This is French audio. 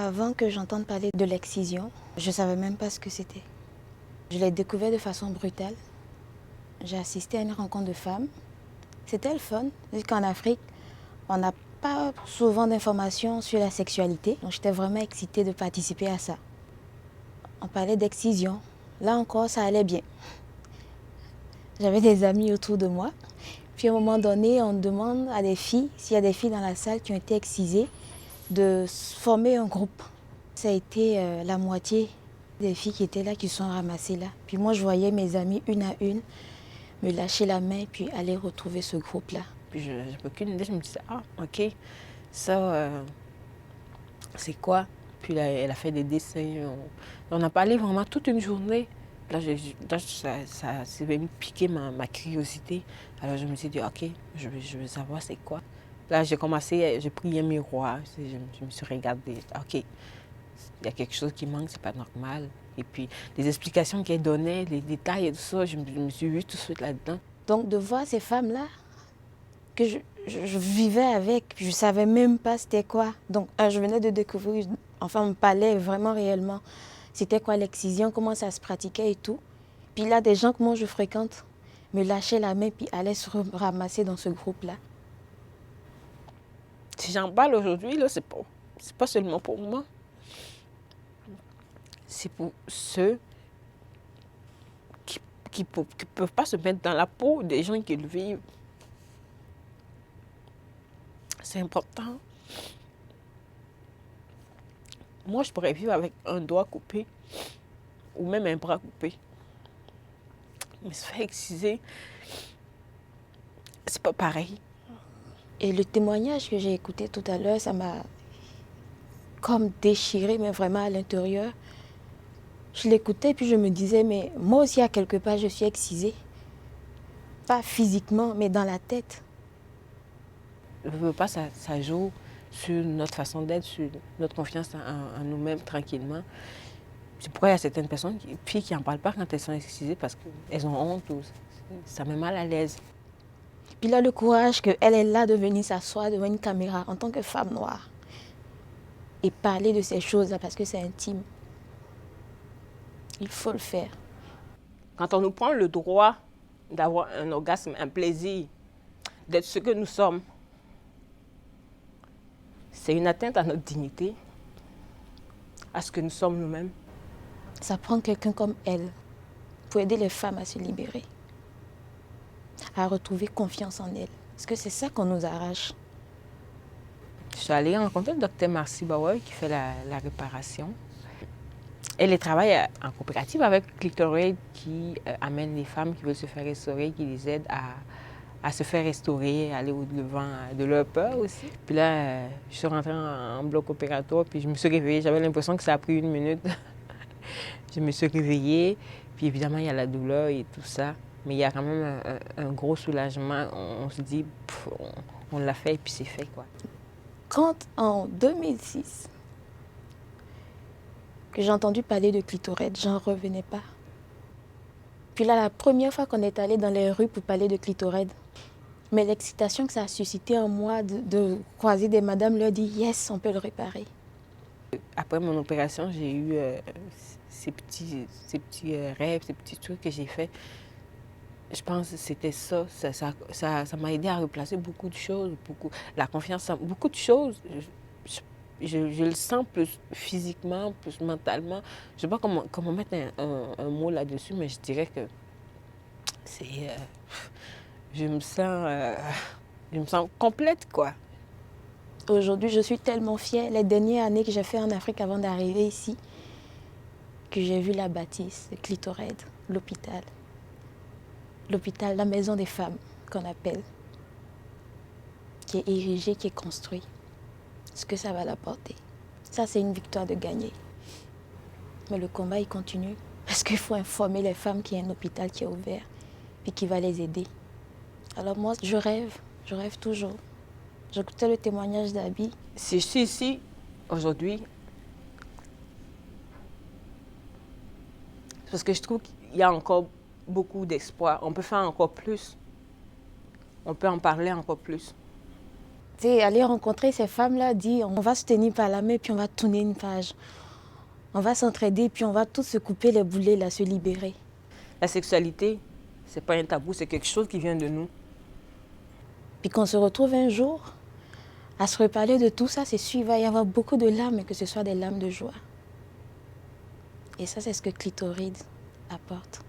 Avant que j'entende parler de l'excision, je ne savais même pas ce que c'était. Je l'ai découvert de façon brutale. J'ai assisté à une rencontre de femmes. C'était le fun, parce qu'en Afrique, on n'a pas souvent d'informations sur la sexualité. Donc j'étais vraiment excitée de participer à ça. On parlait d'excision. Là encore, ça allait bien. J'avais des amis autour de moi. Puis à un moment donné, on demande à des filles, s'il y a des filles dans la salle qui ont été excisées, de former un groupe. Ça a été la moitié des filles qui étaient là, qui sont ramassées là. Puis moi, je voyais mes amies une à une me lâcher la main, puis aller retrouver ce groupe-là. Puis je n'avais aucune idée, je me disais, ah, OK, ça, c'est quoi? Puis là, elle a fait des dessins. On a parlé vraiment toute une journée. Là, ça s'est venu piquer ma curiosité. Alors je me suis dit, OK, je veux savoir c'est quoi. Là, j'ai pris un miroir, je me suis regardée. OK, il y a quelque chose qui manque, c'est pas normal. Et puis, les explications qu'elle donnait, les détails et tout ça, je me suis vue tout de suite là-dedans. Donc, de voir ces femmes-là, que je vivais avec, je ne savais même pas c'était quoi. Donc, je venais de découvrir, enfin, on me parlait vraiment réellement. C'était quoi l'excision, comment ça se pratiquait et tout. Puis là, des gens que moi je fréquente me lâchaient la main puis allaient se ramasser dans ce groupe-là. Si j'en parle aujourd'hui, là, c'est pas seulement pour moi. C'est pour ceux qui peuvent pas se mettre dans la peau des gens qui le vivent. C'est important. Moi, je pourrais vivre avec un doigt coupé ou même un bras coupé. Mais se faire exciser, c'est pas pareil. Et le témoignage que j'ai écouté tout à l'heure, ça m'a comme déchiré, mais vraiment à l'intérieur. Je l'écoutais puis je me disais, mais moi aussi à quelque part je suis excisée. Pas physiquement, mais dans la tête. Je ne veux pas, ça joue sur notre façon d'être, sur notre confiance en nous-mêmes tranquillement. C'est pourquoi il y a certaines filles qui n'en parlent pas quand elles sont excisées parce qu'elles ont honte ou ça met mal à l'aise. Puis là, le courage qu'elle est là de venir s'asseoir devant une caméra en tant que femme noire et parler de ces choses-là parce que c'est intime. Il faut le faire. Quand on nous prend le droit d'avoir un orgasme, un plaisir, d'être ce que nous sommes, c'est une atteinte à notre dignité, à ce que nous sommes nous-mêmes. Ça prend quelqu'un comme elle pour aider les femmes à se libérer, à retrouver confiance en elles. Parce que c'est ça qu'on nous arrache. Je suis allée rencontrer le docteur Marcy Bauer qui fait la réparation. Elle travaille en coopérative avec Clitoraid qui amène les femmes qui veulent se faire restaurer, qui les aide à se faire restaurer, à aller au-devant de leur peur aussi. Puis là, je suis rentrée en bloc opératoire, puis je me suis réveillée. J'avais l'impression que ça a pris 1 minute. Je me suis réveillée, puis évidemment, il y a la douleur et tout ça. Mais il y a quand même un gros soulagement. On se dit, on l'a fait et puis c'est fait, quoi. Quand en 2006, que j'ai entendu parler de Clitoraid, j'en revenais pas. Puis là, la première fois qu'on est allé dans les rues pour parler de Clitoraid, mais l'excitation que ça a suscité en moi de croiser des madames leur dire « Yes, on peut le réparer ». Après mon opération, j'ai eu ces petits rêves, ces petits trucs que j'ai faits. Je pense que c'était ça. Ça m'a aidé à replacer beaucoup de choses, la confiance en beaucoup de choses. Je le sens plus physiquement, plus mentalement. Je ne sais pas comment mettre un mot là-dessus, mais je dirais que c'est... je me sens complète, quoi. Aujourd'hui, je suis tellement fière. Les dernières années que j'ai fait en Afrique avant d'arriver ici, que j'ai vu la bâtisse, le Clitoraid, l'hôpital. L'hôpital, la maison des femmes, qu'on appelle, qui est érigée, qui est construit. Ce que ça va l'apporter. Ça, c'est une victoire de gagner. Mais le combat, il continue. Parce qu'il faut informer les femmes qu'il y a un hôpital qui est ouvert et qui va les aider. Alors moi, je rêve toujours. J'écoutais le témoignage d'Abby. Si je suis ici aujourd'hui, c'est parce que je trouve qu'il y a encore beaucoup d'espoir. On peut faire encore plus. On peut en parler encore plus. Tu sais, aller rencontrer ces femmes-là, dire on va se tenir par la main, puis on va tourner une page. On va s'entraider, puis on va tous se couper les boulets, là, se libérer. La sexualité, c'est pas un tabou, c'est quelque chose qui vient de nous. Puis qu'on se retrouve un jour à se reparler de tout ça, c'est sûr, il va y avoir beaucoup de larmes, mais que ce soit des larmes de joie. Et ça, c'est ce que Clitoride apporte.